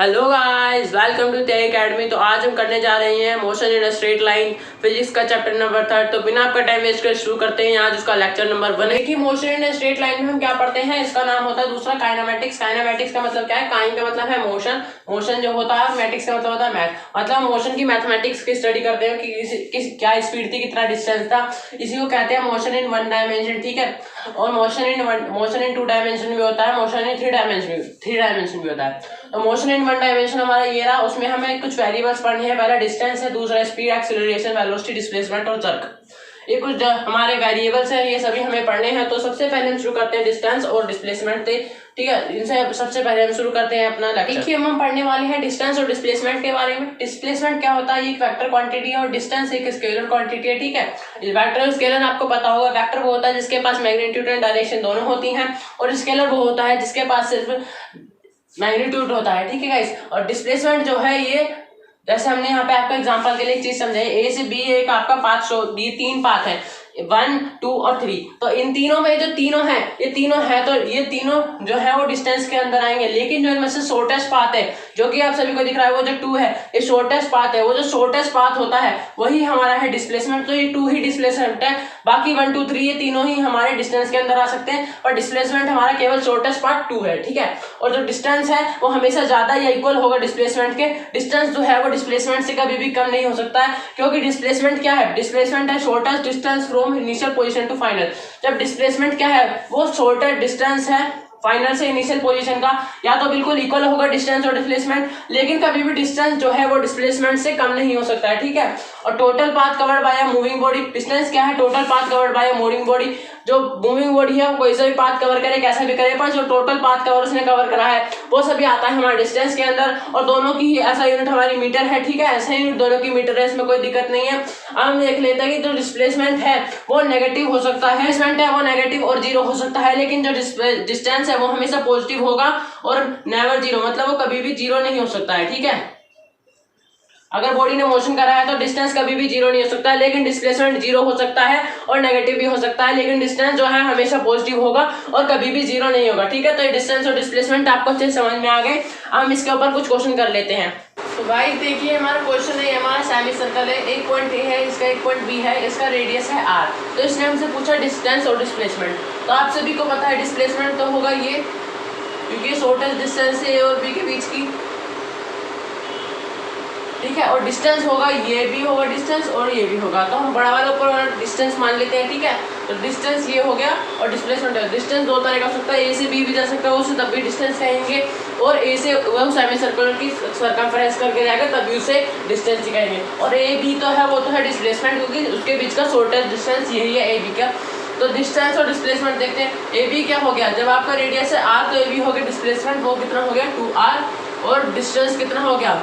Hello guys, welcome to tech academy. तो आज हम करने जा रहे हैं motion in a straight line physics का चैप्टर नंबर 3। तो बिना आपका टाइम वेस्ट कर शुरू करते हैं आज उसका लेक्चर नंबर 1। देखिए, motion in a straight line में हम क्या पढ़ते हैं, इसका नाम होता है दूसरा काइनेमेटिक्स। काइनेमेटिक्स का मतलब क्या है? काइन का मतलब है मोशन, मोशन जो होता है, मैटिक्स का मतलब होता है मैथ। मतलब मोशन की मैथमेटिक्स की स्टडी करते हैं कि क्या स्पीड थी, कितना डिस्टेंस था। इसी को कहते हैं मोशन इन 1 डायमेंशन, ठीक है। और मोशन इन 2 डायमेंशन भी होता है, मोशन इन 3 डायमेंशन भी होता है। तो मोशन इन 1 डायमेंशन हमारा ये रहा, उसमें हमें कुछ वेरिएबल्स पढ़नी है। पहला डिस्टेंस है, दूसरा स्पीड, एक्सीलरेशन, वेलोसिटी, डिस्प्लेसमेंट और जर्क। ये कुछ हमारे वेरिएबल्स हैं, ये सभी हमें पढ़ने हैं। तो सबसे पहले हम शुरू करते हैं डिस्टेंस और डिस्प्लेसमेंट से, ठीक है। इनसे सबसे पहले हम शुरू करते हैं अपना लेक्चर। देखिए, हम पढ़ने वाले हैं डिस्टेंस और डिस्प्लेसमेंट के बारे में। डिस्प्लेसमेंट क्या होता है? एक वेक्टर क्वांटिटी है और डिस्टेंस एक स्केलर क्वांटिटी है, ठीक है। वेक्टर और स्केलर आपको पता होगा। वेक्टर वो होता है जिसके पास मैग्नीट्यूड एंड डायरेक्शन दोनों होती हैं, और स्केलर वो होता है जिसके पास सिर्फ मैग्नीट्यूड होता है, ठीक है गाइस। और डिस्प्लेसमेंट जो है, ये जैसे हमने यहाँ पे आपको एग्जांपल के लिए एक चीज समझाई, ए से बी एक आपका पाथ शो, ये 3 पाथ है, 1, 2 और 3। तो इन तीनों में जो तीनों है, ये तीनों है, तो ये तीनों जो है वो डिस्टेंस के अंदर आएंगे। लेकिन जो इनमें से शॉर्टेस्ट पाथ है, जो कि आप सभी को दिख रहा है, वो जो 2 है, ये शॉर्टेस्ट पाथ है। वो जो शॉर्टेस्ट पाथ होता है वही हमारा है डिस्प्लेसमेंट। तो ये 2 ही डिस्प्लेसमेंट है, बाकी 1, 2, 3 ये तीनों ही हमारे डिस्टेंस के अंदर आ सकते हैं। और डिस्प्लेसमेंट हमारा केवल शॉर्टेस्ट पाथ 2 है, ठीक है। और जो डिस्टेंस है वो हमेशा ज्यादा या इक्वल होगा डिस्प्लेसमेंट के। डिस्टेंस जो है वो डिस्प्लेसमेंट से कभी भी कम नहीं हो सकता है, क्योंकि डिस्प्लेसमेंट क्या है? डिस्प्लेसमेंट है shortest distance from initial position to final. जब डिस्प्लेसमेंट क्या है, वो शॉर्टेस्ट डिस्टेंस है फाइनल से इनिशियल पोजीशन का, या तो बिल्कुल इक्वल होगा डिस्टेंस और डिस्प्लेसमेंट, लेकिन कभी भी डिस्टेंस जो है वो डिस्प्लेसमेंट से कम नहीं हो सकता है, ठीक है। और total path covered by a moving body, distance क्या है? Total path covered by a moving body. जो मूविंग बॉडी है वो कोई सा भी पाथ कवर करे, कैसा भी करे, पर जो टोटल पाथ कवर उसने कवर करा है वो सभी आता है हमारे डिस्टेंस के अंदर। और दोनों की ऐसा यूनिट हमारी मीटर है, ठीक है। ऐसा यूनिट दोनों की मीटर है, इसमें कोई दिक्कत नहीं है। अब हम देख लेते हैं कि जो डिस्प्लेसमेंट है वो नेगेटिव हो सकता है, डिस्प्लेसमेंट है वो नेगेटिव और 0 हो सकता है, लेकिन जो डिस्टेंस है वो हमेशा पॉजिटिव होगा और नेवर 0, मतलब वो कभी भी 0 नहीं हो सकता है, ठीक है। अगर बॉडी ने मोशन करा है तो डिस्टेंस कभी भी 0 नहीं हो सकता है, लेकिन डिस्प्लेसमेंट 0 हो सकता है और नेगेटिव भी हो सकता है, लेकिन डिस्टेंस जो है हमेशा पॉजिटिव होगा और कभी भी 0 नहीं होगा, ठीक है। तो ये डिस्टेंस और डिस्प्लेसमेंट आपको अच्छे से समझ में आ गए। हम इसके ऊपर कुछ क्वेश्चन कर लेते हैं। तो भाई देखिए, हमारा क्वेश्चन है, हमारा सेमी सर्कल है, एक पॉइंट ए है, इसका एक पॉइंट बी है, इसका रेडियस है r। तो इसने हमसे पूछा डिस्टेंस और डिस्प्लेसमेंट। तो आप सभी को पता है डिस्प्लेसमेंट तो होगा ये, क्योंकि शॉर्टेस्ट डिस्टेंस है ए और बी के बीच की, ठीक है। और डिस्टेंस होगा, ये भी होगा डिस्टेंस और ये भी होगा। तो हम बड़ा वाला ऊपर डिस्टेंस मान लेते हैं, ठीक है। तो डिस्टेंस ये हो गया और डिस्प्लेसमेंट है। डिस्टेंस 2 तरह का हो सकता है, ए से बी भी जा सकता है, उसे तब भी डिस्टेंस कहेंगे। और ए से वह सेमी सर्कुलर की सर्कमफ्रेंस करके जाएगा, तभी उसे डिस्टेंस ही कहेंगे। और ए बी तो है, वो तो है डिस्प्लेसमेंट, क्योंकि उसके बीच का शॉर्टेस्ट डिस्टेंस यही है ए बी का। तो डिस्टेंस और डिस्प्लेसमेंट देखते हैं। ए बी क्या हो गया, जब आपका रेडियस है r, तो ए बी हो गया डिस्प्लेसमेंट, वो कितना हो गया 2r। और डिस्टेंस कितना हो गया,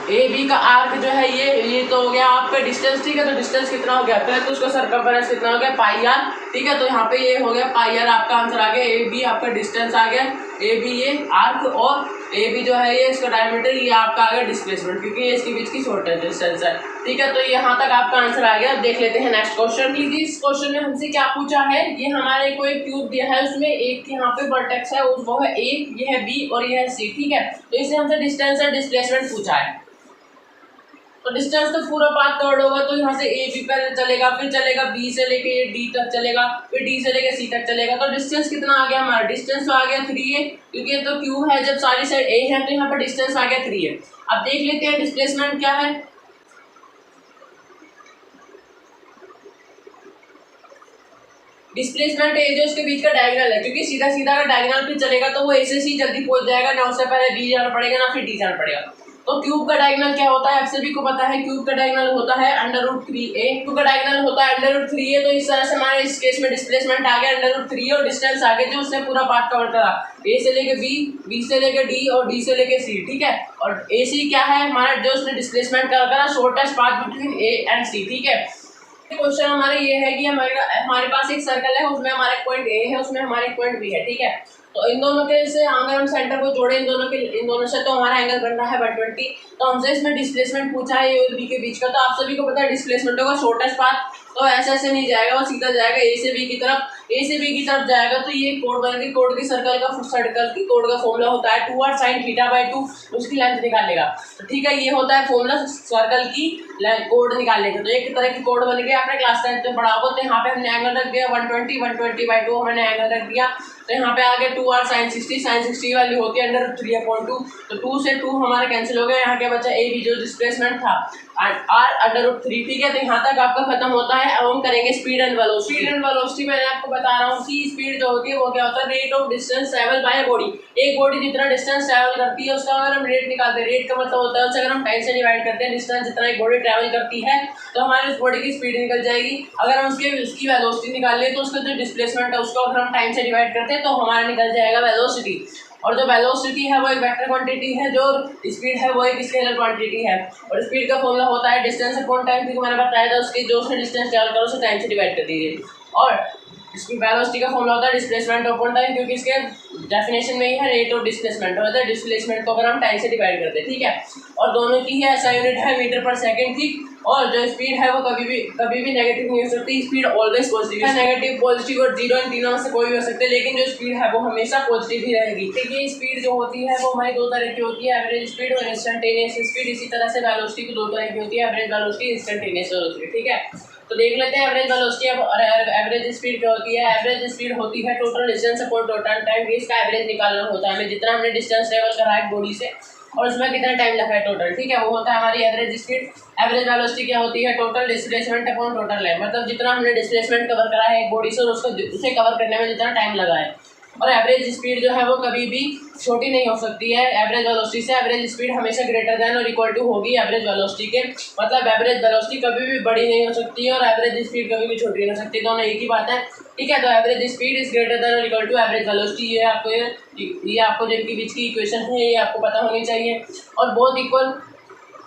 ए बी का आर्क जो है ये तो हो गया आपका डिस्टेंस, ठीक है। तो डिस्टेंस कितना हो गया, पहले तो उसका सर्कमफेरेंस कितना हो गया पाई आर, ठीक है। तो यहाँ पे ये हो गया पाई आर, आपका आंसर आ गया। ए बी आपका डिस्टेंस आ गया, ए बी ये आर्क, और ए बी जो है ये इसका डायमीटर, ये आपका आ गया डिस्प्लेसमेंट, क्योंकि ये इसके बीच की शॉर्टेस्ट डिस्टेंस है, ठीक है। तो यहाँ तक आपका आंसर आ गया। अब देख लेते हैं नेक्स्ट क्वेश्चन। इस क्वेश्चन में हमसे क्या पूछा है, ये हमारे को एक ट्यूब दिया है, उसमें एक यहाँ पे वर्टेक्स है, वो है ए, ये है बी और ये है सी, ठीक है। तो इससे हमसे डिस्टेंस और डिस्प्लेसमेंट पूछा है। तो डिस्टेंस तो पूरा पाथ कवर्ड होगा, तो यहाँ से ए बी पर चलेगा, फिर चलेगा बी से लेके डी तक चलेगा, फिर डी से लेके सी तक चलेगा। तो डिस्टेंस कितना आ गया हमारा, डिस्टेंस तो आ गया 3 है, क्योंकि ये तो क्यूब है, जब सारी साइड ए है तो यहाँ पर डिस्टेंस आ गया 3 है। अब देख लेते हैं डिस्प्लेसमेंट क्या है। डिस्प्लेसमेंट ए जो इसके बीच का डायगोनल है, क्योंकि सीधा सीधा अगर डायगोनल पे चलेगा तो वो ए से सी जल्दी पहुंच जाएगा, ना उससे पहले बी जाना पड़ेगा ना फिर डी जाना पड़ेगा। तो क्यूब का डायगोनल क्या होता है, आप सभी को पता है, क्यूब का डायगोनल होता है √3a। क्यूब का डायगोनल होता है √3a। तो इस तरह से हमारे इस केस में डिस्प्लेसमेंट आ गया √3 और डिस्टेंस आ गया जो उसने पूरा पार्ट कवर करा, ए से लेके बी, बी से लेके डी और डी से लेके सी, ठीक है। और ए सी क्या है हमारा, जो उसने डिस्प्लेसमेंट करा shortest path between A and C, ठीक है। क्वेश्चन हमारे ये है कि हमारे पास एक सर्कल है, उसमें हमारे पॉइंट ए है, उसमें हमारे पॉइंट बी है, ठीक है। तो इन दोनों के से अगर हम सेंटर को जोड़े इन दोनों से तो हमारा एंगल बन रहा है 120। तो हमसे इसमें डिस्प्लेसमेंट पूछा है ए और बी के बीच का। तो आप सभी को पता है डिस्प्लेसमेंट होगा शॉर्टेस्ट पाथ, तो ऐसे नहीं जाएगा, वो सीधा जाएगा ए से बी की तरफ जाएगा। तो ये कोड बन गई, कोड की सर्कल की कोड का फॉर्मूला होता है 2r sin θ/2, उसकी लेंथ निकालेगा। तो ठीक है, ये होता है फॉर्मूला सर्कल की कोड निकालने का। तो एक तरह की कोड बन गई, आपने क्लास 10 में पढ़ा होगा। तो यहाँ पे हमने एंगल रख दिया 120/2 हमने एंगल रख दिया। तो यहाँ पे आगे 2r sin 60 वाली होती है √3/2। तो 2 से 2 हमारे कैंसिल हो गए। यहाँ के बचा ए बी जो डिस्प्लेसमेंट था r/3। ठीक है, तो यहाँ तक आपका खत्म होता है। अब हम करेंगे स्पीड एंड वेलोसिटी। मैंने आपको बता रहा हूँ कि स्पीड जो होती है वो क्या होता है, rate of distance travel by body. एक बॉडी जितना डिस्टेंस ट्रैवल करती है उसका अगर हम रेट निकालते हैं, रेट का मतलब होता है उसे अगर हम टाइम से डिवाइड करते हैं, डिस्टेंस जितना एक बॉडी ट्रैवल करती है तो हमारी उस बॉडी की स्पीड निकल जाएगी। अगर हम उसकी वेलोसिटी निकाल ले तो उसका जो डिस्प्लेसमेंट है उसको अगर हम टाइम से डिवाइड करते हैं तो हमारा निकल जाएगा वेलोसिटी। और जो वेलोसिटी है वो एक वेक्टर क्वांटिटी है, जो स्पीड है वो एक स्केलर क्वांटिटी है। और स्पीड का फॉर्मूला होता है डिस्टेंस अपॉन टाइम, क्योंकि मैंने बताया था उसके जो उसने डिस्टेंस ट्रैवल करो उसे टाइम से डिवाइड कर दीजिए। और इसकी वेलोसिटी का फॉर्मूला होता है डिस्प्लेसमेंट अपॉन टाइम, क्योंकि इसके डेफिनेशन में ही है रेट ऑफ डिस्प्लेसमेंट होता है डिस्प्लेसमेंट को अगर हम टाइम से डिवाइड करते हैं। ठीक है, और दोनों की है ऐसा यूनिट है मीटर पर सेकंड। ठीक, और जो स्पीड है वो कभी भी नेगेटिव नहीं हो सकती, स्पीड ऑलवेज पॉजिटिव है। नेगेटिव, पॉजिटिव और जीरो इन तीनों में से कोई भी हो सकते हैं, लेकिन जो स्पीड है वो हमेशा पॉजिटिव ही रहेगी। ठीक है, स्पीड जो होती है वो हमारी दो तरह की होती है, एवरेज स्पीड और इंस्टेंटेनियस स्पीड। इसी तरह से वेलोसिटी की दो तरह की होती है, एवरेज वेलोसिटी, इंस्टेंटेनियस वेलोसिटी। ठीक है, तो देख लेते हैं एवरेज वेलोसिटी और एवरेज स्पीड क्या होती है। एवरेज स्पीड होती है total distance upon total time, इसका एवरेज निकालना होता है हमें, जितना हमने डिस्टेंस ट्रेवल करा है बॉडी से और उसमें कितना टाइम लगा है टोटल। ठीक है, वो होता है हमारी एवरेज स्पीड। एवरेज वेलोसिटी क्या होती है, total displacement upon total time, मतलब जितना हमने डिस्प्लेसमेंट कवर करा है एक बॉडी से और उसे कवर करने में जितना टाइम लगा है। और एवरेज स्पीड जो है वो कभी भी छोटी नहीं हो सकती है एवरेज वेलोसिटी से। एवरेज स्पीड हमेशा ग्रेटर देन और इक्वल टू होगी एवरेज वेलोसिटी के, मतलब एवरेज वेलोसिटी कभी भी बड़ी नहीं हो सकती है और एवरेज स्पीड कभी भी छोटी नहीं हो सकती, दोनों एक ही बात है। ठीक है, तो average speed is greater than और इक्वल टू एवरेज वेलोसिटी। ये आपको जिनकी बीच की इक्वेशन है ये आपको पता होनी चाहिए। और बहुत इक्वल,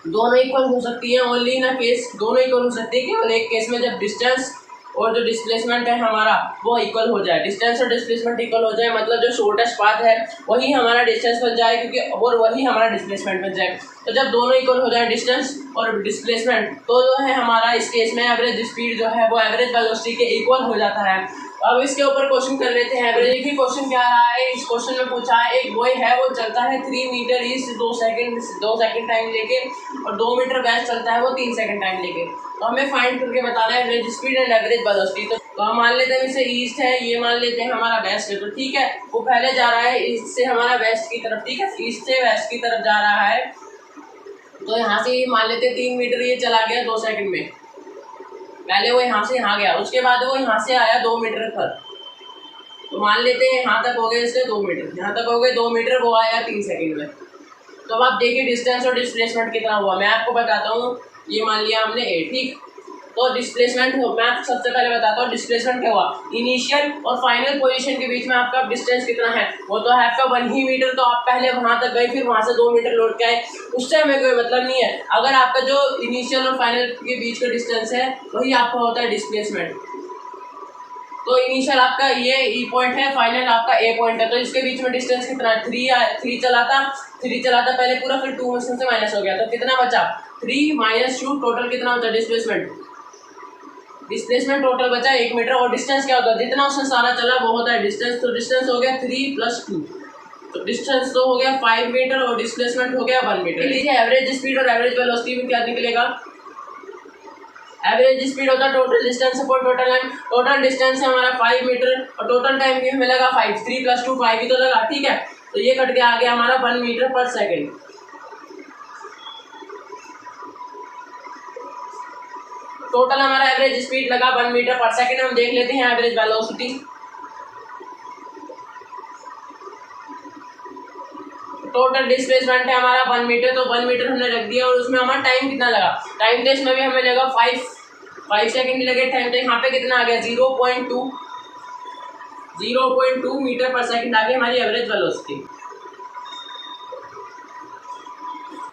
दोनों इक्वल हो सकती है, ओनली इन केस दोनों इक्वल हो सकती है केवल एक केस में, जब डिस्टेंस और जो डिस्प्लेसमेंट है हमारा वो इक्वल हो जाए। डिस्टेंस और डिस्प्लेसमेंट इक्वल हो जाए मतलब जो शॉर्टेस्ट पाथ है वही हमारा डिस्टेंस बन जाए, क्योंकि और वही हमारा डिस्प्लेसमेंट बन जाए। तो जब दोनों इक्वल हो जाए डिस्टेंस और डिस्प्लेसमेंट, तो जो है हमारा इस केस में एवरेज स्पीड जो है वो एवरेज वेलोसिटी के इक्वल हो जाता है। अब इसके ऊपर क्वेश्चन कर लेते हैं। एवरेज की क्वेश्चन क्या रहा है, इस क्वेश्चन में पूछा है एक बॉय है वो चलता है 3 मीटर ईस्ट 2 सेकंड टाइम लेके, और 2 मीटर वेस्ट चलता है वो 3 सेकंड टाइम लेके। तो हमें फाइंड करके बताना है average speed and average velocity. तो हम मान लेते हैं इसे ईस्ट है, ये मान लेते हैं हमारा वेस्ट है। तो ठीक है, वो पहले जा रहा है ईस्ट से हमारा वेस्ट की तरफ। ठीक है, ईस्ट से वेस्ट की तरफ जा रहा है। तो यहाँ से ये मान लेते हैं 3 मीटर ये चला गया 2 सेकंड में। पहले वो यहाँ से यहाँ गया, उसके बाद वो यहाँ से आया 2 मीटर पर। तो मान लेते हैं यहाँ तक हो गए इसके 2 मीटर, यहाँ तक हो गए 2 मीटर, वो आया 3 सेकंड में। तो अब आप देखिए डिस्टेंस और डिस्प्लेसमेंट कितना हुआ। मैं आपको बताता हूँ, ये मान लिया हमने ए। ठीक, तो डिस्प्लेसमेंट हो, मैं आपको सबसे पहले बताता हूँ डिस्प्लेसमेंट क्या हुआ। इनिशियल और फाइनल पोजीशन के बीच में आपका डिस्टेंस कितना है, वो तो है आपका 1 ही मीटर। तो आप पहले वहाँ तक गए, फिर वहाँ से 2 मीटर लौट के आए, उससे हमें कोई मतलब नहीं है। अगर आपका जो इनिशियल और फाइनल के बीच का डिस्टेंस है वही आपका होता है डिस्प्लेसमेंट। तो इनिशियल आपका ये ई पॉइंट है, फाइनल आपका ए पॉइंट है। तो इसके बीच में डिस्टेंस कितना है, 3 चला था पहले पूरा, फिर 2 में से माइनस हो गया। तो कितना बचा, 3 - 2, टोटल कितना होता है डिस्प्लेसमेंट टोटल बचा 1 मीटर। और डिस्टेंस क्या होता है, जितना उसने सारा चला वो होता है डिस्टेंस। तो डिस्टेंस हो गया 3 + 2, तो डिस्टेंस तो हो गया 5 मीटर और डिस्प्लेसमेंट हो गया 1 मीटर। लीजिए एवरेज स्पीड और एवरेज वेलोसिटी में क्या निकलेगा। एवरेज स्पीड होता है total distance upon total time. Total distance है हमारा 5 मीटर और टोटल टाइम भी हमें लगा 5, 3 + 2 5 ही तो लगा। ठीक है, तो ये कट के आ गया हमारा 1 मीटर पर सेकेंड। टोटल हमारा एवरेज स्पीड लगा 1 मीटर पर सेकेंड। हम देख लेते हैं एवरेज वेलोसिटी। टोटल डिस्प्लेसमेंट है हमारा 1 मीटर, तो 1 मीटर हमने रख दिया और उसमें हमारा टाइम कितना लगा, टाइम तो इसमें भी हमें लगा 5 सेकेंड लगे टाइम। तो यहाँ पे कितना आ गया 0.2 मीटर पर सेकेंड आ गई हमारी एवरेज वेलोसिटी।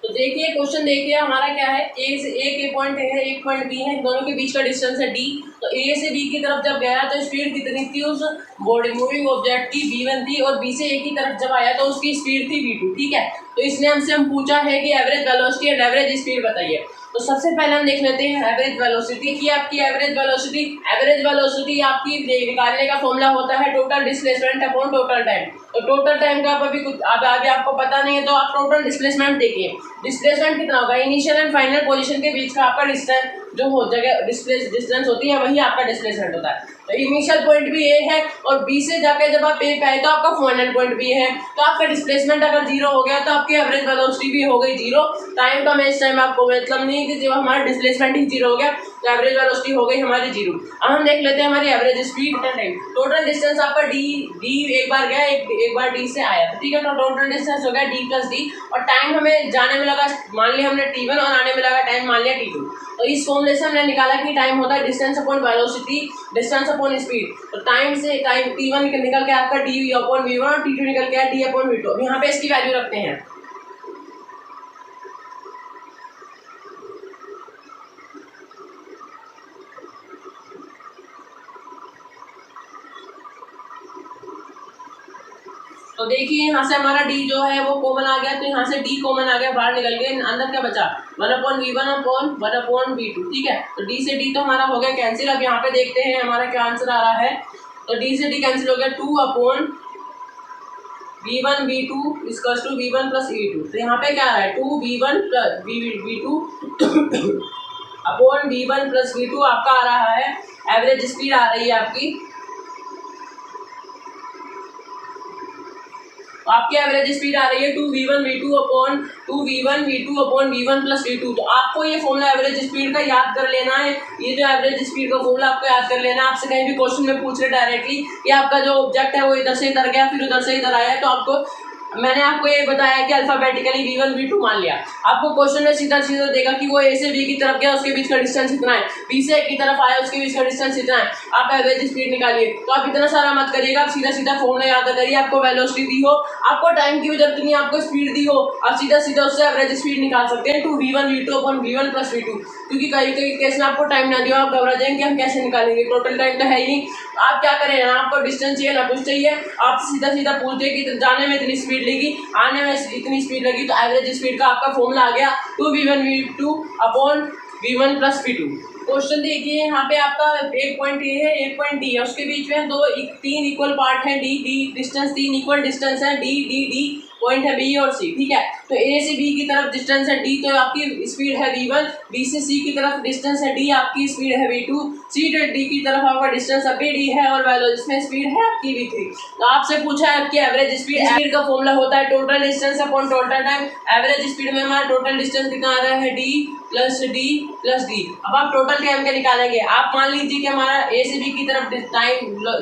तो देखिए क्वेश्चन देखिए हमारा क्या है, ए से एक पॉइंट है, एक पॉइंट बी है, दोनों के बीच का डिस्टेंस है डी। तो ए से बी की तरफ जब गया तो स्पीड कितनी थी उस बॉडी मूविंग ऑब्जेक्ट की, v1 थी, और बी से ए की तरफ जब आया तो उसकी स्पीड थी v2, ठीक है। तो इसने हमसे पूछा है कि average velocity and average speed बताइए। तो सबसे पहले हम देख लेते हैं एवरेज वेलोसिटी की। आपकी एवरेज वेलोसिटी आपकी निकालने का फॉर्मूला होता है total displacement upon total time. तो टोटल टाइम का अभी आपको पता नहीं है तो आप टोटल डिस्प्लेसमेंट देखिए। डिस्प्लेसमेंट कितना होगा, इनिशियल एंड फाइनल पोजीशन के बीच का आपका डिस्टेंस जो हो जगह डिस्टेंस होती है वही आपका डिस्प्लेसमेंट होता है। तो इनिशियल पॉइंट भी ए है और बी से जाके जब आप ए पे आए तो आपका फाइनल पॉइंट भी है। तो आपका डिस्प्लेसमेंट अगर जीरो हो गया तो आपकी एवरेज वेलोसिटी भी हो गई जीरो। टाइम का इस टाइम आपको मतलब नहीं कि जब हमारा डिस्प्लेसमेंट ही जीरो हो गया तो एवरेज वेलोसिटी हो गई हमारी जीरो। अब हम देख लेते हैं हमारी average speed time. Total distance आपका डी एक बार गया, एक बार डी से आया, ठीक है। तो टोटल डिस्टेंस हो गया डी प्लस डी, और टाइम हमें जाने में लगा, मान लिया हमने t1, और आने में लगा टाइम मान लिया t2। तो इस फॉर्मूले से हमने निकाला कि टाइम होता है distance upon velocity, distance upon speed. तो टाइम t1 निकल के आपका डी अपॉन v1 और t2 निकल के डी अपॉन v2। अब यहाँ पे इसकी वैल्यू रखते हैं। तो देखिए यहाँ से हमारा d जो है वो कॉमन आ गया, तो यहाँ से d कॉमन आ गया, बाहर निकल गया, अंदर क्या बचा 1/v1 अपॉन 1/v2, ठीक है। तो d से d तो हमारा हो गया कैंसिल। अब यहाँ पे देखते हैं हमारा क्या आंसर आ रहा है। तो d से d कैंसिल हो गया, 2/v1 v2 equals to v1 plus v2। तो यहाँ पे क्या आ रहा है 2v1 plus v2 upon v1 plus v2 आपका आ रहा है। एवरेज स्पीड आ रही है आपकी, तो आपकी एवरेज स्पीड आ रही है 2v1 v2 upon v1 plus v2। तो आपको ये फॉर्मूला एवरेज स्पीड का याद कर लेना है। ये जो एवरेज स्पीड का फॉर्मूला आपको याद कर लेना है। आपसे कहीं भी क्वेश्चन में पूछ रहे डायरेक्टली कि आपका जो ऑब्जेक्ट है वो इधर से इधर गया फिर उधर से इधर आया, तो आपको मैंने आपको ये बताया कि अल्फाबेटिकली v1 v2 मान लिया। आपको क्वेश्चन में सीधा सीधा देगा कि वो ए से बी की तरफ गया उसके बीच का डिस्टेंस इतना है, बी से ए की तरफ आया उसके बीच का डिस्टेंस इतना है, आप एवरेज स्पीड निकालिए। तो आप इतना सारा मत करिएगा, आप सीधा सीधा फॉर्मूला याद करिए। आपको वेलोसिटी दी हो, आपको टाइम की भी जरूरत नहीं, आपको स्पीड दी हो, आप सीधा सीधा उससे एवरेज स्पीड निकाल सकते हैं 2v1 v2 upon v1 plus v2। क्योंकि कई कई केस में आपको टाइम ना दिया आप घबरा जाएंगे हम कैसे निकालेंगे, टोटल टाइम तो है ही। आप क्या करें, आपको डिस्टेंस चाहिए ना कुछ चाहिए, आप सीधा सीधा पूछते कि जाने में इतनी स्पीड लगी, आने में इतनी स्पीड लगी, तो एवरेज स्पीड का आपका फॉर्मूला आ गया 2v1 v2 upon v1 plus v2। Question देखिए यहाँ पे आपका एक पॉइंट ए है, एक पॉइंट डी है, उसके बीच में तीन इक्वल पार्ट है, डी डिस्टेंस, तीन इक्वल डिस्टेंस है, डी पॉइंट है बी और सी, ठीक है। तो ए से बी की तरफ डिस्टेंस है डी, तो आपकी स्पीड है v1, बी से सी की तरफ डिस्टेंस है डी, आपकी स्पीड है v2, सी से डी की तरफ आपका डिस्टेंस अभी डी है और इसमें स्पीड है आपकी v3। तो आपसे पूछा है आपकी एवरेज स्पीड का फॉर्मूला होता है total distance upon total time. Average speed में हमारा टोटल डिस्टेंस कितना आ रहा है डी प्लस डी। अब आप टोटल टाइम क्या निकालेंगे, आप मान लीजिए कि हमारा ए से बी की तरफ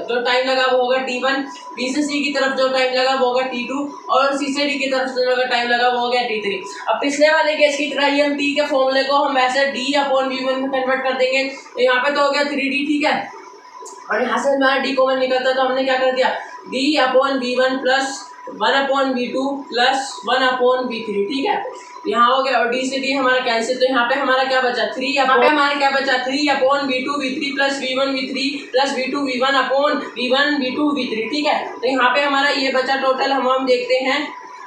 जो टाइम लगा वो होगा t1, बी से सी की तरफ जो टाइम लगा वो होगा t2, और सी से डी की तरफ जो टाइम लगा वो हो गया t3। अब पिछले वाले केस की तरह ही हम t के फॉर्मूले को हम वैसे d अपॉन v1 में कन्वर्ट कर देंगे। तो यहाँ पे तो हो गया 3d, ठीक है, और यहाँ से हमारा d कॉमन निकलता है, तो हमने क्या कर दिया d upon v1 plus 1/v2 plus 1/v3, ठीक है। यहाँ हो गया, और d से d हमारा कैंसिल, तो यहाँ पे हमारा क्या बचा 3 upon v2 v3 plus v1 v3 plus v2 v1 upon v1 v2 v3, ठीक है। तो यहाँ पे हमारा ये बचा टोटल। हम देखते हैं,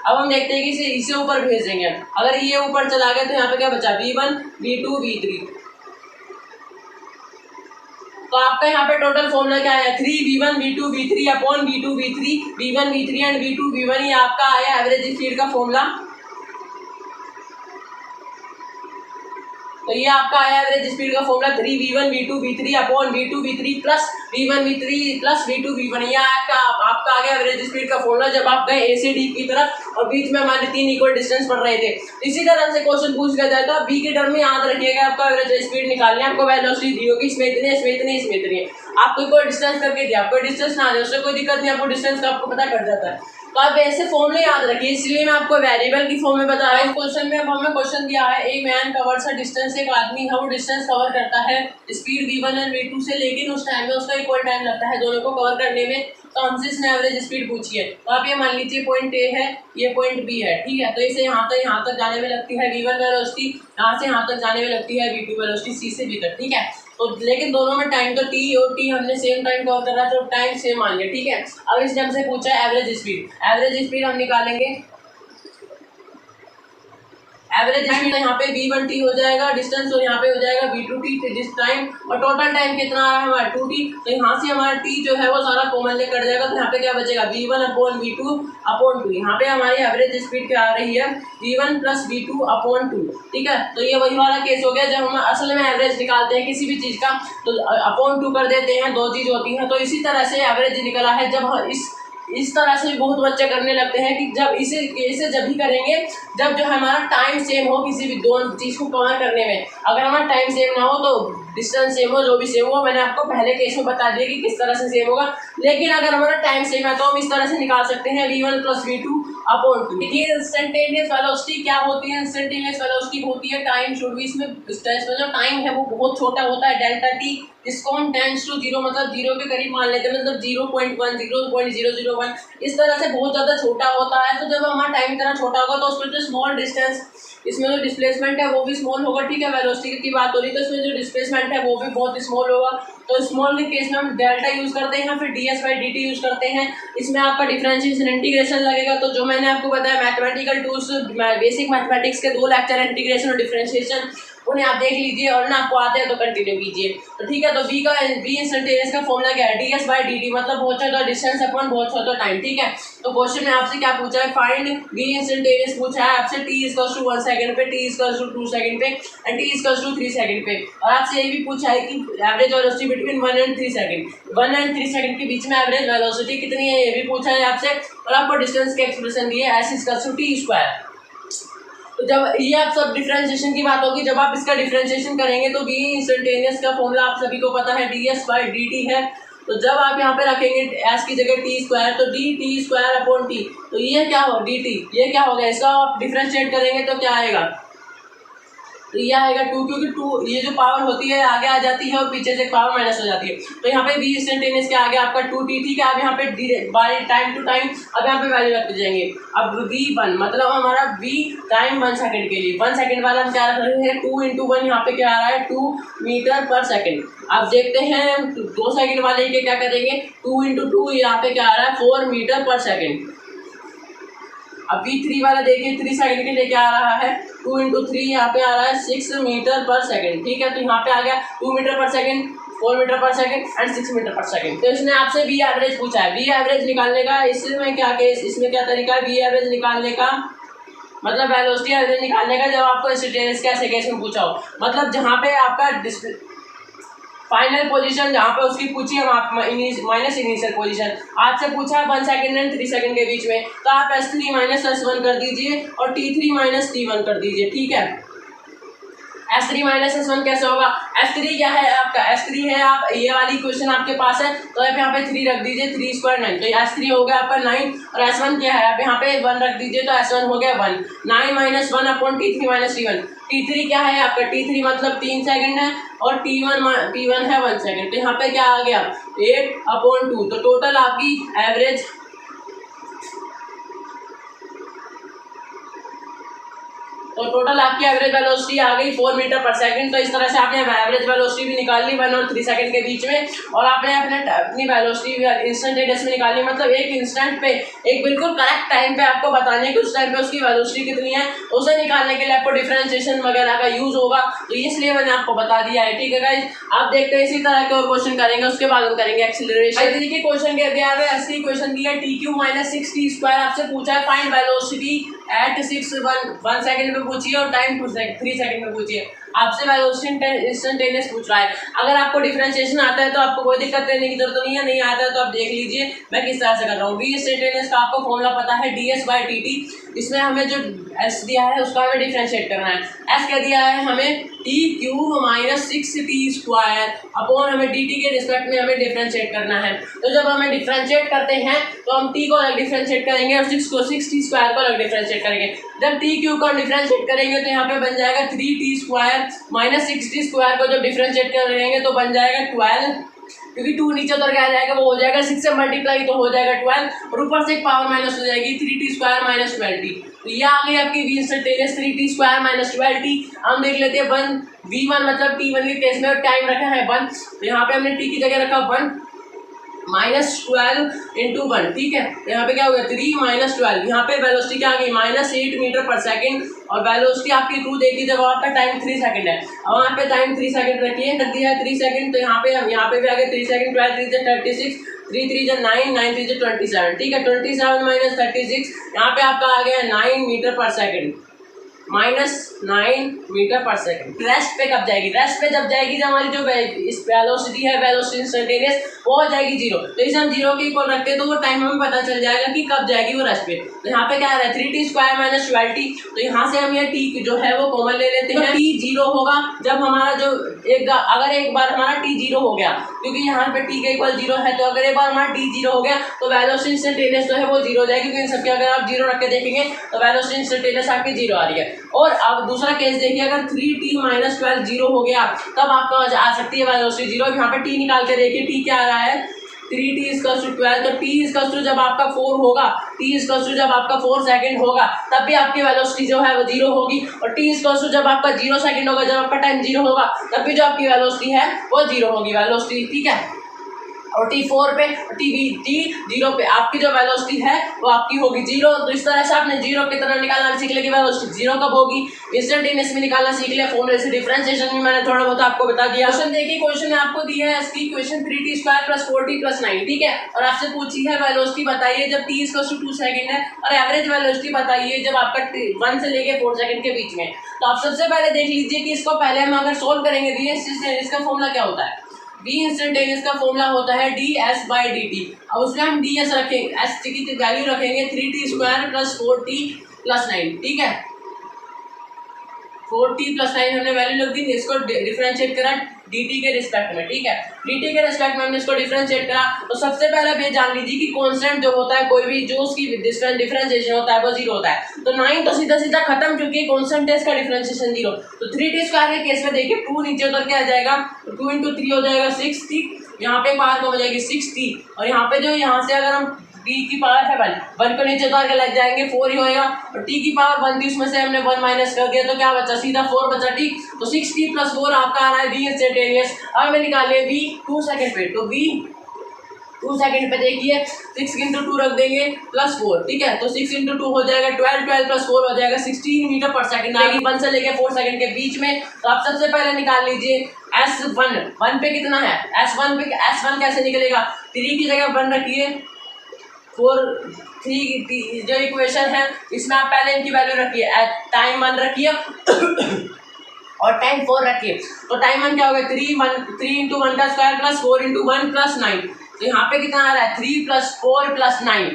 अब हम देखते हैं कि इसे ऊपर भेज देंगे। अगर ये ऊपर चला गया तो यहाँ पे क्या बचा v1 v2 v3। तो आपका यहाँ पे टोटल फॉर्मूला क्या है 3v1 v2 v3 upon v2 v3 v1 v3 and v2 v1, ये आपका आया एवरेज स्पीड का फॉर्मूला। तो ये आपका आया एवरेज स्पीड का formula 3v1 v2 v3 upon v2 v3 plus v1 v3 plus v2 v1। ये आपका आ गया एवरेज स्पीड का फॉर्मूला जब आप गए ए से डी की तरफ और बीच में हमारे तीन इक्वल डिस्टेंस पड़ रहे थे। इसी तरह से क्वेश्चन पूछ लिया जाए तो आप बी के टर्म में याद रखिएगा, आपका एवरेज स्पीड निकालनी है, आपको वेलोसिटी दी होगी इसमें इतनी, इसमें इतनी, इसमें इतनी। आपको कोई डिस्टेंस करके दिया, आपको डिस्टेंस ना दे उससे कोई दिक्कत नहीं, आपको डिस्टेंस का आपको पता कर जाता है। तो आप ऐसे फॉर्मूले याद रखिए, इसलिए मैं आपको वेरिएबल की फॉर्म में बता रहा हूँ। इस क्वेश्चन में अब हमें क्वेश्चन दिया है एक मैन कवर्स अ डिस्टेंस, एक आदमी है वो डिस्टेंस कवर करता है स्पीड v1 एंड v2 से, लेकिन उस टाइम में उसका इक्वल टाइम लगता है दोनों को कवर करने में। तो हमसे इसने एवरेज स्पीड पूछी है। तो आप ये मान लीजिए पॉइंट ए है, ये पॉइंट बी है, ठीक है। तो इसे यहाँ तक जाने में लगती है v1 वेलोसिटी, यहाँ से यहाँ तक जाने में लगती है v2 वेलोसिटी, सी से बी तक, ठीक है। तो लेकिन दोनों में टाइम तो टी और टी हमने सेम टाइम कवर कर रहा है, तो टाइम सेम मान लिया, ठीक है। अब इसने हमसे पूछा है एवरेज स्पीड हम निकालेंगे। एवरेज स्पीड यहाँ पे v1t हो जाएगा डिस्टेंस, और यहाँ पे हो जाएगा v2t जिस टाइम, और टोटल टाइम कितना आ रहा है हमारा 2t। तो यहाँ से हमारा t जो है वो सारा कॉमन ले कट जाएगा, तो यहाँ पे क्या बचेगा v1/v2/2। यहाँ पे हमारी एवरेज स्पीड क्या आ रही है v1 + v2/2, ठीक है। तो ये वही वाला केस हो गया जब हम असल में एवरेज निकालते हैं किसी भी चीज का, तो /2 कर देते हैं, दो चीज होती है। तो इसी तरह से एवरेज निकला है। जब इस तरह से बहुत बच्चे करने लगते हैं कि जब इसे जब भी करेंगे जब जो हमारा टाइम सेम हो किसी भी दो चीज़ को कवर करने में। अगर हमारा टाइम सेम ना हो तो डिस्टेंस सेम हो, जो भी सेम हो, मैंने आपको पहले केस में बता दिया कि किस तरह से सेम होगा। लेकिन अगर हमारा टाइम सेम है तो हम इस तरह से निकाल सकते हैं v1 + v2/2। देखिए इंस्टेंटेनियस वेलोसिटी क्या होती है। इंस्टेंटेनियस वेलोसिटी होती है टाइम शुड बी, इसमें जो टाइम है वो बहुत छोटा होता है, डेल्टा टी, इसको हम टेंड्स टू 0 मतलब 0 के करीब मान लेते हैं, मतलब 0.1 0.001 इस तरह से बहुत ज़्यादा छोटा होता है। तो जब हमारा टाइम इतना छोटा होगा तो उसमें जो स्मॉल डिस्टेंस, इसमें जो डिस्प्लेसमेंट है वो भी स्मॉल होगा, ठीक है। वेलोसिटी की बात हो रही है तो इसमें जो डिस्प्लेसमेंट है वो भी बहुत स्मॉल होगा। तो स्मॉल के केस में हम डेल्टा यूज़ करते हैं, फिर ds/dt यूज़ करते हैं। इसमें आपका डिफरेंशिएशन इंटीग्रेशन लगेगा। तो जो मैंने आपको बताया मैथमेटिकल टूल्स, बेसिक मैथमेटिक्स के 2 लेक्चर इंटीग्रेशन और डिफरेंशिएशन, उन्हें आप देख लीजिए, और ना आपको आते हैं तो कंटिन्यू कीजिए। तो ठीक है। तो v इंस्टेंटेनियस का फॉर्मूला क्या है, ds/dt, मतलब बहुत छोटा डिस्टेंस अपन बहुत छोटा टाइम, ठीक है। तो क्वेश्चन में आपसे क्या पूछा है, फाइंड v इंस्टेंटेनियस पूछा है आपसे t = 1 सेकंड पे, t = 2 सेकंड पे एंड t = 3 सेकंड पे। और आपसे ये भी पूछा है कि average velocity between 1 and 3 second, 1 and 3 second के बीच में एवरेज वेलोसिटी कितनी है, ये भी पूछा है आपसे। और आपको डिस्टेंस के एक्सप्रेशन दिए s = t²। तो जब ये आप सब डिफरेंशिएशन की बात होगी, जब आप इसका डिफरेंशिएशन करेंगे तो v इंस्टेंटेनियस का फॉर्मूला आप सभी को पता है ds/dt है। तो जब आप यहाँ पे रखेंगे s की जगह t², तो dt²/t, तो ये क्या हो dt, ये क्या हो गया, इसका आप डिफरेंशिएट करेंगे तो क्या आएगा, तो ये आएगा 2, क्योंकि 2 ये जो पावर होती है आगे आ जाती है और पीछे से पावर माइनस हो जाती है। तो यहाँ पे v इंस्टेंटेनियस के आगे आपका 2t, ठीक है। अब यहाँ पे बाय टाइम टू टाइम अब यहाँ पे वैल्यू रख जाएंगे। अब v1 मतलब हमारा v टाइम 1 सेकंड के लिए, 1 सेकंड वाला हम क्या रख रहे हैं 2 × 1, यहाँ पे क्या आ रहा है 2 मीटर/सेकंड। अब देखते हैं 2 सेकंड वाले के क्या करेंगे, 2 × 2 यहाँ पे क्या आ रहा है 4 मीटर/सेकंड। अब v3 वाला देखिए 3 सेकंड के लिए क्या आ रहा है 2 × 3, यहाँ पे आ रहा है 6 मीटर/सेकंड, ठीक है। तो यहाँ पे आ गया 2 मीटर/सेकंड, 4 मीटर/सेकंड एंड 6 मीटर/सेकंड। तो इसने आपसे v एवरेज पूछा है। v एवरेज निकालने का इसमें क्या केस, इसमें क्या तरीका है v एवरेज निकालने का, मतलब वेलोसिटी एवरेज निकालने का, जब आपको इंस्टेंटेनियस के ऐसे केस में पूछा हो, मतलब जहाँ पे आपका फाइनल पोजीशन जहाँ पे उसकी पूछी है माइनस इनिशियल पोजीशन, आपसे पूछा है 1 सेकंड एंड 3 सेकंड के बीच में, तो आप s3 - s1 कर दीजिए और t3 - t1 कर दीजिए, ठीक है। s3 - s1 कैसे होगा, s3 क्या है आपका, s3 है आप ये वाली क्वेश्चन आपके पास है तो आप यहाँ पे 3 रख दीजिए, 3² 9, तो s3 हो गया आपका 9। और s1 क्या है, आप यहाँ पे 1 रख दीजिए तो s1 हो गया 1, 9 - 1/t3 - t1। t3 क्या है आपका, t3 मतलब 3 सेकंड है और t1 है 1 सेकंड। तो यहाँ पे क्या आ गया 8/2। तो टोटल आपकी एवरेज तो टोटल आपकी एवरेज वेलोसिटी आ गई 4 मीटर/सेकंड। तो इस तरह से आपने एवरेज वेलोसिटी भी निकाल ली 1 और 3 सेकंड के बीच में, और आपने अपनी वेलोसिटी इंस्टेंटेनियस में निकाली, मतलब एक इंस्टेंट पे एक बिल्कुल करेक्ट टाइम पे आपको बताने कि उस टाइम पे उसकी वेलोसिटी कितनी है, उसे निकालने के लिए आपको डिफरेंशिएशन वगैरह का यूज होगा। तो इसलिए मैंने आपको बता दिया है, ठीक है गाइस। आप देखते हैं इसी तरह के और क्वेश्चन करेंगे, उसके बाद हम करेंगे एक्सीलरेशन। देखिए क्वेश्चन क्या दिया है, ऐसी क्वेश्चन दिया है t³ - 6t², आपसे पूछा है फाइंड वेलोसिटी एट 1 सेकंड में पूछिए और टाइम 3 सेकंड में पूछिए। आपसे वेलोसिटी इंस्टेंटेनियस पूछ रहा है। अगर आपको डिफरेंशिएशन आता है तो आपको कोई दिक्कत करने की जरूरत नहीं है, नहीं आता है तो आप देख लीजिए मैं किस तरह से कर रहा हूँ। v इंस्टेंटेनियस का आपको फॉर्मूला पता है ds/dt, इसमें हमें जो s दिया है उसका हमें डिफरेंशिएट करना है। s क्या दिया है हमें t³ - 6t² अपॉन हमें dt के रिस्पेक्ट में हमें डिफरेंशिएट करना है। तो जब हमें डिफरेंशिएट करते हैं तो हम t को अलग डिफरेंशिएट करेंगे और 6t² को अलग डिफरेंशिएट करेंगे। जब t³ को डिफरेंशिएट करेंगे तो यहाँ पे बन जाएगा 3t² - 6t² को जब डिफरेंशिएट करेंगे तो बन जाएगा 12 क्योंकि 2 नीचे उतर के आ जाएगा, वो हो जाएगा 6 से मल्टीप्लाई तो हो जाएगा 12 और ऊपर से एक पावर माइनस हो जाएगी 3t² माइनस 12t। तो ये आ गई आपकी V instantaneous 3t² minus 12t। हम देख लेते हैं 1 V1 मतलब t1 के केस में टाइम रखा है 1, तो यहाँ पे हमने t की जगह रखा 1 -12 × 1, ठीक है। तो यहाँ पे क्या हो गया 3 - 12, यहाँ पे वेलोसिटी क्या आ गई -8 मीटर पर सेकंड और वेलोसिटी आपकी 2 देखी जब आपका टाइम 3 सेकंड है। अब यहाँ पे टाइम 3 सेकंड रखिए, कर दिया है 3 सेकंड, तो यहाँ पे हम यहाँ पे भी आ गए 3 सेकंड, 12 3 × 36, 3 3 × 9, 9 3 × 27, ठीक है। 27 - 36 यहाँ पे आपका आ गया 9 मीटर पर सेकंड, -9 मीटर पर सेकंड। रेस्ट पे कब जाएगी? रेस्ट पे जब जाएगी जब हमारी जो इस वेलोसिटी है, वेलोसिटी इंस्टेंटेनियस, वो हो जाएगी 0। तो इसे हम 0 के इक्वल रखते हैं तो वो टाइम हमें पता चल जाएगा कि कब जाएगी वो रेस्ट पे। तो यहाँ पे क्या आ रहा है 3t² माइनस 12t, तो यहाँ से हम ये t जो है वो कॉमन ले लेते हैं। t 0 होगा जब हमारा जो अगर एक बार हमारा t 0 हो गया, क्योंकि यहाँ पे t के इक्वल 0 है, तो अगर एक बार हमारा t 0 हो गया तो वेलोसिटी इंस्टेंटेनियस जो है वो 0 हो जाएगी, क्योंकि इन सबके अगर आप 0 रख के देखेंगे तो वेलोसिटी इंस्टेंटेनियस आपकी 0 आ रही है। और अब दूसरा केस देखिए, अगर 3t - 12 0 हो गया तब आपका आ सकती है वेलोसिटी 0। यहाँ पे t निकाल के देखिए, t क्या आ रहा है 3t = 12, तो t = जब आपका 4 होगा, t = जब आपका 4 सेकंड होगा तब भी आपकी वेलोसिटी जो है वो 0 होगी, और t = जब आपका 0 सेकंड होगा, जब आपका टाइम 0 होगा तब भी जो आपकी वेलोसिटी है वो 0 होगी वेलोसिटी, ठीक है। और t4 पे t0 पे आपकी जो वेलोसिटी है वो आपकी होगी 0। तो इस तरह से आपने 0 की तरह निकालना सीख लिया कि वेलोसिटी 0 कब होगी। इंस्टेंटेनियस में निकालना सीख लिया, फॉर्मूले से डिफरेंशिएशन में मैंने थोड़ा बहुत आपको बता दिया। क्वेश्चन देखिए, क्वेश्चन में आपको दिया है इसकी इक्वेशन 3t² + 4t + 9, ठीक है। और आपसे पूछी है वेलोसिटी बताइए जब t = 2 सेकंड है, और एवरेज वेलोसिटी बताइए जब आपका 1 से लेके 4 सेकंड के बीच में। तो आप सबसे पहले देख लीजिए कि इसको पहले हम अगर सोल्व करेंगे इसका फॉर्मूला क्या होता है। V इंस्टेंटेनियस का फॉर्मूला होता है ds/dt। अब उसमें हम ds रखेंगे, s की वैल्यू रखेंगे 3t² + 4t + 9, ठीक है। 4t + 9 हमने वैल्यू रख दी, इसको डिफरेंशिएट करा dt के रिस्पेक्ट में, ठीक है। dt के रिस्पेक्ट में हमने इसको डिफरेंशिएट करा, तो सबसे पहले ये जान लीजिए कि कांस्टेंट जो होता है कोई भी, जो उसकी डिफरेंशिएशन होता है वो 0 होता है। तो 9 तो सीधा सीधा खत्म, क्योंकि कांस्टेंट है इसका डिफरेंशिएशन 0। तो 3t² के केस में देखिए 2 नीचे उतर के आ जाएगा, तो 2 × 3 हो जाएगा 6t, यहाँ पे पावर कम हो जाएगी 6t, और यहाँ पे जो यहाँ से अगर हम t की पावर है 1 को नीचे उतार के लग जाएंगे 4 ही होएगा, और t की पावर 1 थी उसमें से हमने 1 माइनस कर दिया, तो क्या बचा सीधा 4 बचा, ठीक। तो 6t + 4 आपका आ रहा है v इंस्टेंटेनियस। अब हमें निकालिए v 2 सेकंड पे, तो v 2 सेकंड पे देखिए 6 × 2 रख देंगे +4, ठीक है। तो 6 × 2 हो जाएगा 12, 12 + 4 हो जाएगा 16 मीटर पर सेकंड आएगी 1 से लेके 4 सेकंड के बीच में। तो आप सबसे पहले निकाल लीजिए S1 पे कितना है, S1 कैसे निकलेगा, 3 की जगह 1 रखिए, 3 जो इक्वेशन है इसमें आप पहले इनकी वैल्यू रखिए, टाइम 1 रखिए और टाइम 4 रखिए। तो टाइम 1 क्या होगा 3 × 1 का स्क्वायर + 4 × 1 + 9, तो यहाँ पे कितना आ रहा है 3 + 4 + 9,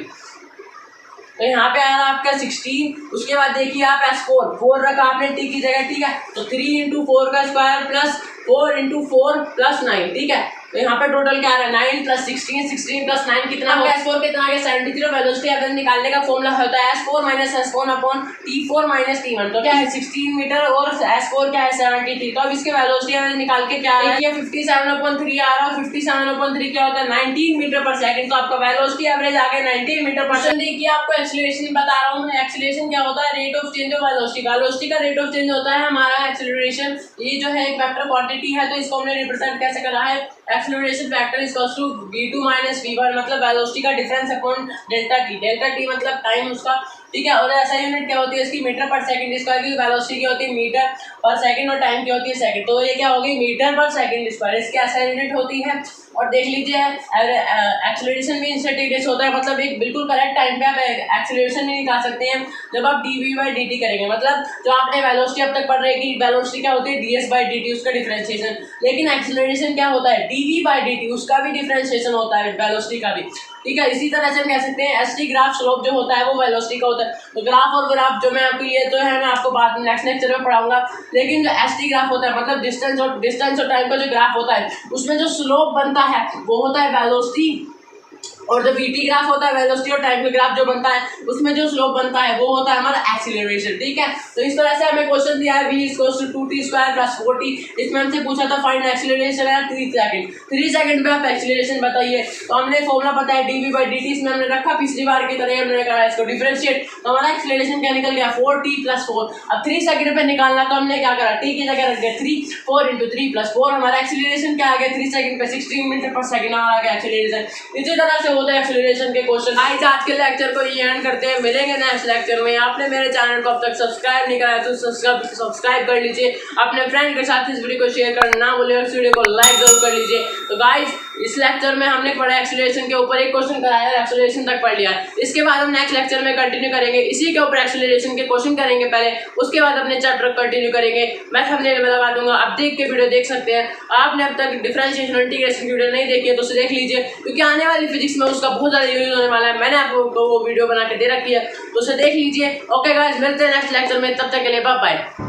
तो यहाँ पे आ रहा है आपका 16। उसके बाद देखिए आप S4 रखा आपने t की जगह, ठीक है। तो 3 × 4 का स्क्वायर + 4 × 4 + 9, ठीक है। तो यहाँ पे टोटल क्या आ रहा है 9 + 16, 16 + 9 कितना होगा, S4 कितना आ गया 73। वेलोसिटी एवरेज निकालने का फॉर्मूला होता है S4 - S1 / T4 - T1, तो क्या है 16 मीटर और S4 क्या है 73। तो अब इसके वेलोसिटी एवरेज निकाल के क्या है 57/3 आ रहा है, 57/3 क्या होता है 19 मीटर पर सेकंड। तो आपका वेलोसिटी एवरेज आ गया 19 मीटर पर सेकंड। देखिए आपको एक्सीलरेशन बता रहा हूँ, एक्सीलरेशन क्या होता है rate of change of velocity, velocity का रेट ऑफ चेंज होता है हमारा एक्सीलरेशन। ये जो है एक वेक्टर क्वांटिटी है, तो इसको हमने रिप्रेजेंट कैसे करा है, एक्सीलरेशन वेक्टर = v2 - v1, मतलब वेलोसिटी का डिफरेंस अपॉन डेल्टा t मतलब टाइम उसका, ठीक है। और ऐसा यूनिट क्या होती है इसकी मीटर पर सेकंड स्क्वायर की, वेलोसिटी क्या होती है मीटर पर सेकंड और टाइम क्या होती है सेकंड, तो ये क्या होगी मीटर पर सेकंड स्क्वायर, इसकी ऐसा यूनिट होती है। और देख लीजिए एक्सीलरेशन भी इंस्टेंटेनियस होता है, मतलब एक बिल्कुल करेक्ट टाइम पे आप एक्सीलरेशन नहीं निकाल सकते हैं जब आप dv/dt करेंगे, मतलब जो आपने वेलोसिटी अब तक पढ़ रहे कि वेलोसिटी क्या होती है ds/dt उसका डिफरेंशिएशन, लेकिन एक्सीलरेशन क्या होता है dv/dt उसका भी डिफरेंशिएशन होता है वेलोसिटी का भी, ठीक है। इसी तरह से हम कह सकते हैं st ग्राफ स्लोप जो होता है वो वेलोसिटी का होता है। तो ग्राफ और ग्राफ जो मैं आपको ये तो है मैं आपको बाद में नेक्स्ट लेक्चर में पढ़ाऊंगा, लेकिन जो st ग्राफ होता है मतलब डिस्टेंस और टाइम का जो ग्राफ होता है उसमें जो स्लोप बनता है वो होता है वेलोसिटी और जो vt ग्राफ होता है वेलोसिटी और टाइम का ग्राफ जो बनता है उसमें जो स्लोप बनता है वो होता है हमारा एक्सीलरेशन। ठीक है, तो इस तरह से हमें क्वेश्चन दिया है v = 2t² + 4t। इसमें हमसे पूछा था फाइंड एक्सीलरेशन है 3 सेकंड। 3 सेकंड में आप एक्सीलरेशन बताइए। तो हमने फॉर्मूला पता है dv/dt, इसमें हमने रखा पिछली बार की तरह, हमने कहा इसको डिफरेंशिएट, तो हमारा एक्सीलरेशन क्या निकल गया 4t + 4। अब 3 सेकंड पे निकालना तो हमने क्या करा, t की जगह रख दिया 3, 4 × 3 + 4, हमारा एक्सीलरेशन क्या आ गया 3 सेकंड पे 16 मीटर/सेकंड आ गया एक्सीलरेशन। इसी तरह से होता है एक्सीलरेशन के क्वेश्चन। आज के लेक्चर को ये एंड करते हैं, मिलेंगे नेक्स्ट लेक्चर में। आपने मेरे चैनल को अब तक सब्सक्राइब नहीं कराया तो सब्सक्राइब कर लीजिए, अपने फ्रेंड के साथ इस वीडियो को शेयर करना ना भूलिए, इस वीडियो को लाइक जरूर कर लीजिए। तो गाइस इस लेक्चर में हमने पढ़ा एक्सीलरेशन के ऊपर, एक क्वेश्चन कराया है, एक्सीलरेशन तक पढ़ लिया। इसके बाद हम नेक्स्ट लेक्चर में कंटिन्यू करेंगे, इसी के ऊपर एक्सीलरेशन के क्वेश्चन करेंगे पहले, उसके बाद अपने चैप्टर कंटिन्यू करेंगे। मैं थंबनेल में लगा दूंगा, आप देख के वीडियो देख सकते हैं। आपने अब तक डिफरेंशिएशन और इंटीग्रेशन की वीडियो नहीं देखी है तो उसे देख लीजिए, क्योंकि आने वाली फिजिक्स में उसका बहुत ज़्यादा यूज होने वाला है। मैंने आपको वो वीडियो बना के दे रखी है तो उसे देख लीजिए। ओके गाइस, मिलते हैं नेक्स्ट लेक्चर में, तब तक के लिए बाय बाय।